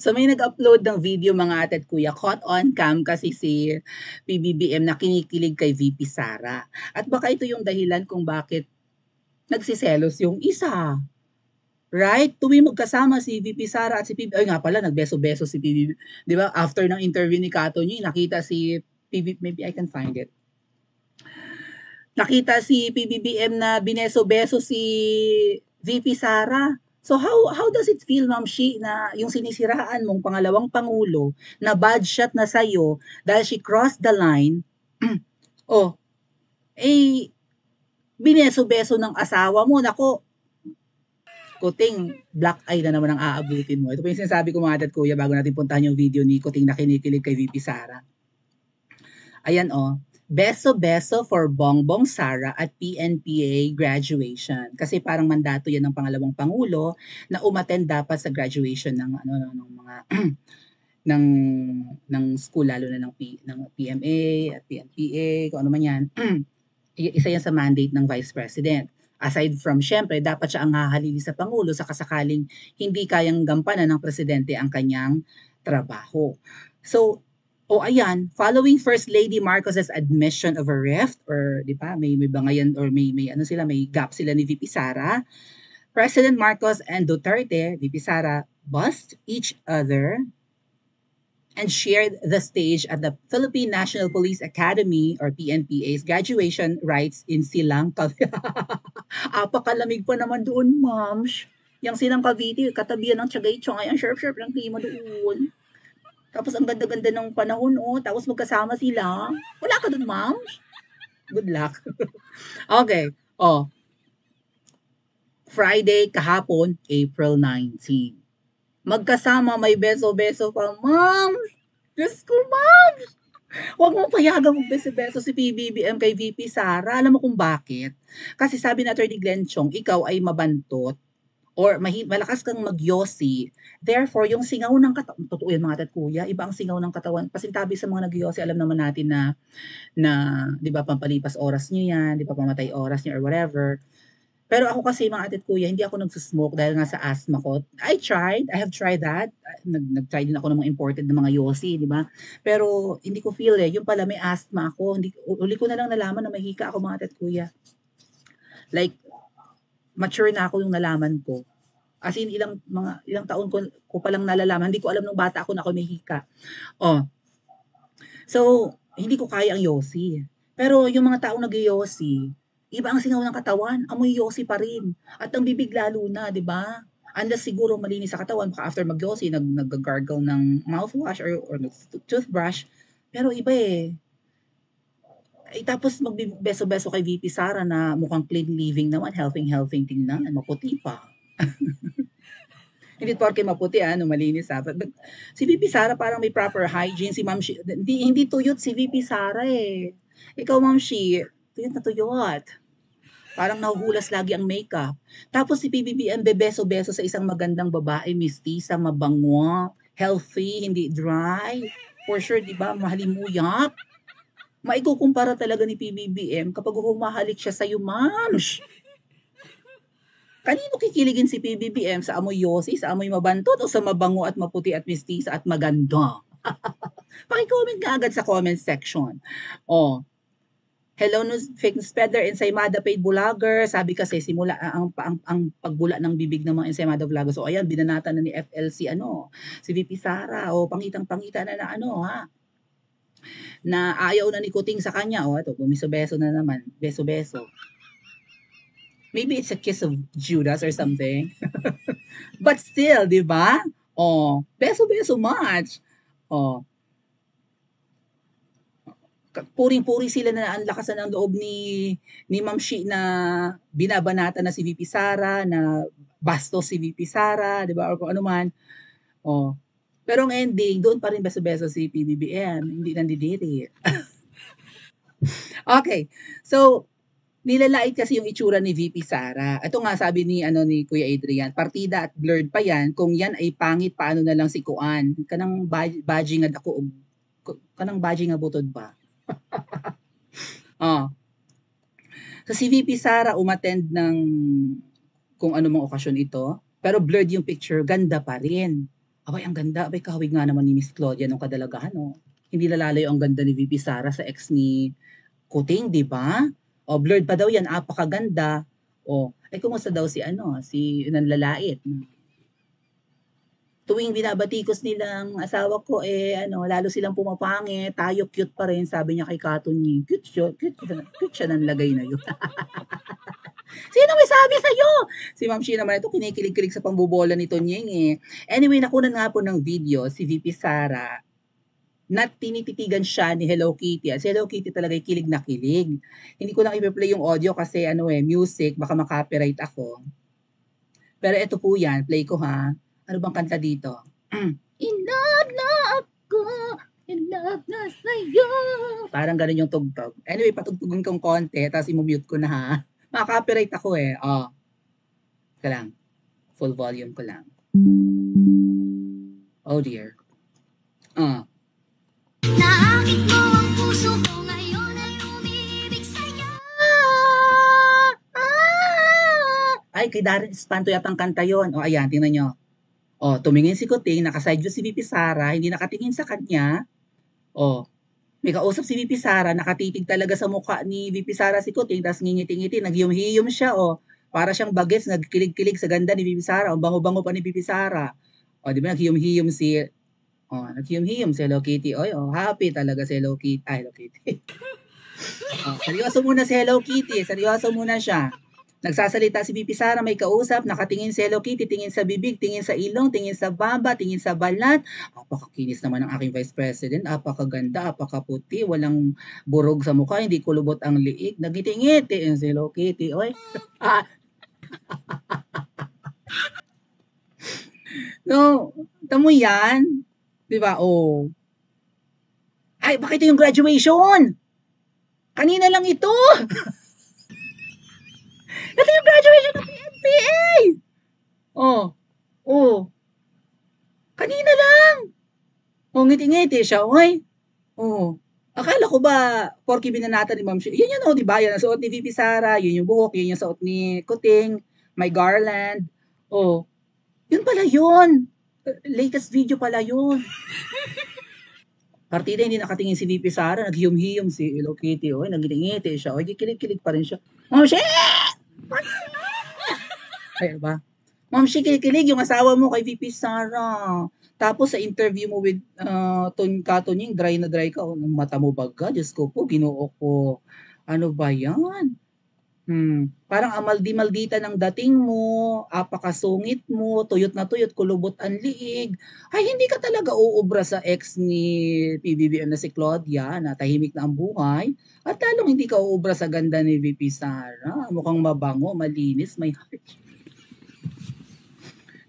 So may nag-upload ng video mga ate at kuya, caught on cam kasi si PBBM na kinikilig kay VP Sara. At baka ito yung dahilan kung bakit nagsiselos yung isa. Right? Tuwing magkasama si VP Sara at si PBBM, ay nga pala, nagbeso-beso si PBBM. Di ba? After ng interview ni Kato niyo, nakita si PBBM, maybe I can find it. Nakita si PBBM na bineso-beso si VP Sara. So how does it feel, Ma'am Shi, na yung sinisiraan mong pangalawang pangulo na bad shot na sa'yo dahil she crossed the line, oh, eh, bineso-beso ng asawa mo. Nako, Kuting, black eye na naman ang aabutin mo. Ito po yung sinasabi ko mga at kuya bago natin puntahan yung video ni Kuting na kinikilig kay VP Sara. Ayan beso-beso for Bongbong Sara at PNPA graduation. Kasi parang mandato yan ng pangalawang pangulo na umattend dapat sa graduation ng ng mga ng school lalo na ng PMA at PNPA kung ano man yan. Isa yan sa mandate ng Vice President. Aside from, syempre, dapat siya ang hahalili sa Pangulo sa kasakaling hindi kayang gampanan ng Presidente ang kanyang trabaho. So, ayan, following First Lady Marcos's admission of a rift, or di ba, may bangayan, or may gap sila ni VP Sara, President Marcos and Duterte, VP Sara, bussed each other and shared the stage at the Philippine National Police Academy or PNPA's graduation rites in Silang Cavite. Apakalamig pa naman doon, ma'am. Yang Silang Cavite, katabihan ng Tiagay Chong, ang sharp-sharp ng klima doon. Tapos ang ganda-ganda ng panahon, tapos magkasama sila. Wala ka doon, ma'am? Good luck. Okay, Friday kahapon, April 19. Magkasama, may beso-beso pa, ma'am. Diyos ko, ma'am. Huwag mong payagang magbeso-beso si PBBM kay VP Sara. Alam mo kung bakit? Kasi sabi na Atty. Glenn Chong, ikaw ay mabantot or malakas kang magyosi. Therefore, yung singaw ng katawan, totoo yan mga kuya, iba ang singaw ng katawan. Pasintabi sa mga nagyosi, alam naman natin na di ba, pampalipas oras nyo yan, di ba, pamatay oras nyo or whatever. Pero ako kasi mga ate at kuya, hindi ako nagsusmoke dahil nga sa asthma ko. I have tried that. Nag-try din ako ng mga imported na mga yosi, di ba? Pero hindi ko feel Yung pala may asthma ako. Uli ko na lang nalaman na may hika ako mga ate at kuya. Like, mature na ako yung nalaman ko. As in, ilang taon ko palang nalalaman. Hindi ko alam nung bata ako na ako may hika. So, hindi ko kaya ang yosi. Pero yung mga taong nag-yosi, iba ang singaw ng katawan, amoy yosi pa rin. At ang bibig lalo na, di ba? Unless siguro malinis sa katawan, baka after mag-yosi, nag-gargle ng mouthwash or toothbrush. Pero iba eh. Tapos magbeso-beso kay VP Sara na mukhang clean living naman, healthy tingnan, maputi pa. Hindi porke maputi malinis si VP Sara parang may proper hygiene, si Ma'am Shi, hindi tuyot si VP Sara eh. Ikaw Ma'am Shi, tuyot na tuyot. Parang nahuhulas lagi ang makeup. Tapos si PBBM bebeso-beso sa isang magandang babae, mistisa, mabango, healthy, hindi dry. For sure, di ba? Mahalimuyak. Maikukumpara talaga ni PBBM kapag humahalik siya sa'yo, ma'am. Kanino kikiligin si PBBM? Sa amoy yosi, sa amoy mabantot, o sa mabango at maputi at mistisa at maganda? Paki-comment nga agad sa comment section. Hello fake news peddler, Ensaymada paid vlogger. Sabi kasi simula ang pagbula ng bibig ng mga Ensaymada vlogger. So ayan, binanatan na ni FLC si VP Sara pangitang-pangita na na ayaw na ni Kuting sa kanya. Ito, bumiso-beso na naman. Beso-beso. Maybe it's a kiss of Judas or something. But still, di ba? Beso-beso much. Puring-puri sila na ang lakas ng loob ni Ma'am Shi na binabanata na si VP Sara, na bastos si VP Sara, di ba? Or kung ano man. Pero ang ending, doon pa rin beso-beso si PBBM. Hindi nandidiri. Okay. So, nilalait kasi yung itsura ni VP Sara. Ito nga sabi ni Kuya Adrian, partida at blurred pa yan. Kung yan ay pangit, paano na lang si Kuan? Kanang badging nga ako, kanang badging nga butod ba? So si VP Sara umattend ng kung ano mang okasyon ito, pero blurred yung picture, ganda pa rin. Abay, ang ganda. Abay, kahawig nga naman ni Miss Claudia nung kadalagahan, no? Hindi nalalayo ang ganda ni VP Sara sa ex ni Kuting, di ba? O, blurred pa daw yan, apakaganda. O, ay kumusta daw si ano, si nanlalait. Tuwing binabatikos nilang asawa ko, ano, lalo silang pumapangit, tayo cute pa rin, sabi niya kay Katon cute siya ng lagay na yun. Sino may sabi sa'yo? Si Ma'am Shi naman ito, kinikilig-kilig sa pambobola ni Tonyeng eh. Anyway, nakunan nga po ng video si VP Sara na tinititigan siya ni Hello Kitty. At si Hello Kitty talaga kilig na kilig. Hindi ko lang i-play yung audio kasi ano music, baka makopyright ako. Pero ito po yan, play ko ha. Ano bang kanta dito? In love na ako, in love na sa'yo. Parang ganun yung tugtog. Anyway, patugtugan kong konti, tapos i-mute ko na ha. Maka-copyright ako eh. Oh. Ika lang. Full volume ko lang. Oh dear. Naakit mo ang puso ko ngayon ay umiibig sa'yo. Ay, kay Darren Espanto yatang kanta yun. O ayan, tingnan nyo. O, tumingin si Kuting, nakaside view si VP Sara, hindi nakatingin sa kanya. O, may kausap si VP Sara, nakatitig talaga sa mukha ni VP Sara si Kuting, tapos ngingiti-ngiti, nagyum-hiyum siya, o. Para siyang bagets, nagkilig-kilig sa ganda ni VP Sara, o bango-bango pa ni VP Sara. O, di ba, nagyum-hiyum si Hello Kitty. Oy, happy talaga si Hello Kitty. Ay, Hello Kitty. Seryoso muna si Hello Kitty. Seryoso muna siya. Nagsasalita si VP Sara, may kausap, nakatingin si Hello Kitty, tingin sa bibig, tingin sa ilong, tingin sa baba, tingin sa balat. Apakakinis naman ng aking Vice President, apakaganda, apakaputi, walang burog sa mukha, hindi kulubot ang liig, nagiti-ngiti si Hello Kitty. Oy. No, tamo yan. Diba? Oh. Ay, bakit yung graduation? Kanina lang ito. Ito yung graduation ng PNPA. Oh. Kanina lang. Ngiti-ngiti siya, oy. Akala ko ba, porky binanata ni Ma'am Shi. Yun yun, di ba? Yan ang suot ni VP Sara, yun yung buhok, yun yung suot ni Kuting, may garland. Yun pala yun. Latest video pala yun. Partida hindi nakatingin si VP Sara, naghiyom-hiyom si Hello Kitty, oy, nagingiti siya, oy, kikilig-kilig pa rin siya. Ma'am Shi! Ay, ba? Ma'am Shi, kilig-kilig yung asawa mo kay VP Sara. Tapos sa interview mo with Katonying, dry na dry ka, mata mo baga, Diyos ko po, ginoo ko. Ano ba yan? Parang amaldi-maldita ng dating mo, apakasungit mo, tuyot na tuyot, kulubot ang liig. Ay, hindi ka talaga uubra sa ex ni PBBM na si Claudia, na tahimik na ang buhay. At lalong hindi ka uubra sa ganda ni VP Sara. Mukhang mabango, malinis, may heart.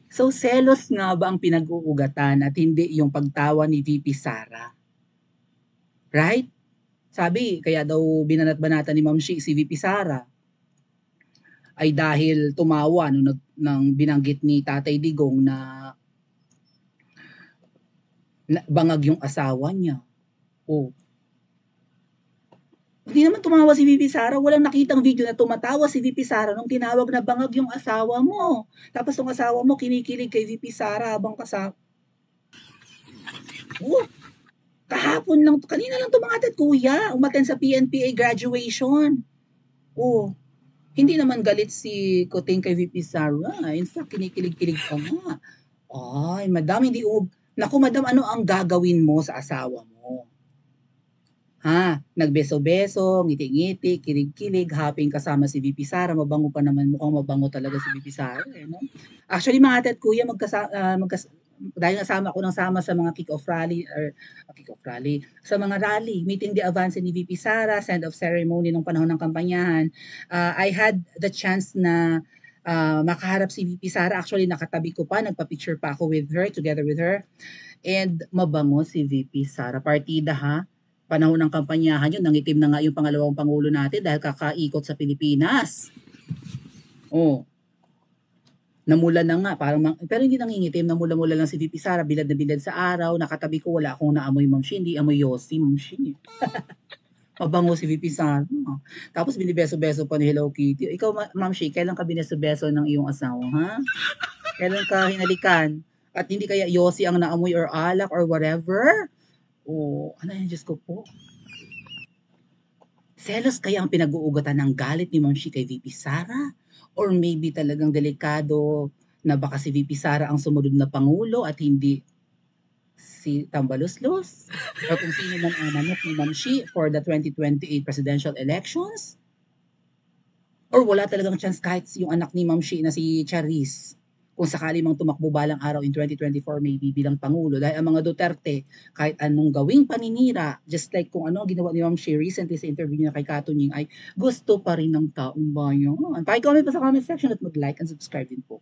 So, selos nga ba ang pinag-uugatan at hindi yung pagtawa ni VP Sara? Right? Sabi, kaya daw binanat-banatan ni Ma'am Shi si VP Sara ay dahil tumawa nang binanggit ni Tatay Digong na bangag yung asawa niya. Hindi naman tumawa si VP Sara. Walang nakitang video na tumatawa si VP Sara nung tinawag na bangag yung asawa mo. Tapos yung asawa mo kinikilig kay VP Sara habang kasama. Kahapon lang, kanina lang tumangatid kuya, umattend sa PNPA graduation. Hindi naman galit si Kuting kay VP Sara. In fact, kinikilig-kilig pa nga. Ay, madam, naku, madam, ano ang gagawin mo sa asawa mo? Nagbeso-beso, ngiti-ngiti, kilig-kilig, happy kasama si VP Sara. Mabango pa naman, mukhang mabango talaga si VP Sara. No? Actually, mga ate at kuya, dahil nasama ko ng sama sa mga kick-off rally, sa mga rally, meeting the advance ni VP Sara, send-off ceremony nung panahon ng kampanyahan, I had the chance na makaharap si VP Sara. Actually, nakatabi ko pa, nagpa-picture pa ako with her, together with her. And mabango si VP Sara. Partida ha, panahon ng kampanyahan yun, nangitim na nga yung pangalawang pangulo natin dahil kakaikot sa Pilipinas. Namula na nga, pero hindi nangingitim, namula-mula lang si VP Sara, bilad na bilad sa araw, nakatabi ko, wala akong naamoy Ma'am Shi, hindi amoy Yossi, Ma'am Shi. Mabango si VP Sara. Tapos binibeso-beso pa ni Hello Kitty. Ikaw, Ma'am Shi, kailan ka bineso-beso ng iyong asawa, ha? Kailan ka hinalikan? At hindi kaya yosi ang naamoy or alak or whatever? O ano yan, Diyos ko po. Selos kaya ang pinag-uugatan ng galit ni Ma'am Shi kay VP Sara? Or maybe talagang delikado na baka si VP Sara ang sumunod na pangulo at hindi si Tambaluslos? Or kung sino man ang manok ni Ma'am Shi for the 2028 presidential elections? Or wala talagang chance kahit yung anak ni Ma'am Shi na si Charis kung sakali mang tumakbo balang araw in 2024 maybe bilang Pangulo dahil ang mga Duterte kahit anong gawing paninira just like kung ano ginawa ni Ma'am Shi recently sa interview niya kay Katunying ay gusto pa rin ng taong bayan. Paki-comment pa sa comment section at mag-like and subscribe din po.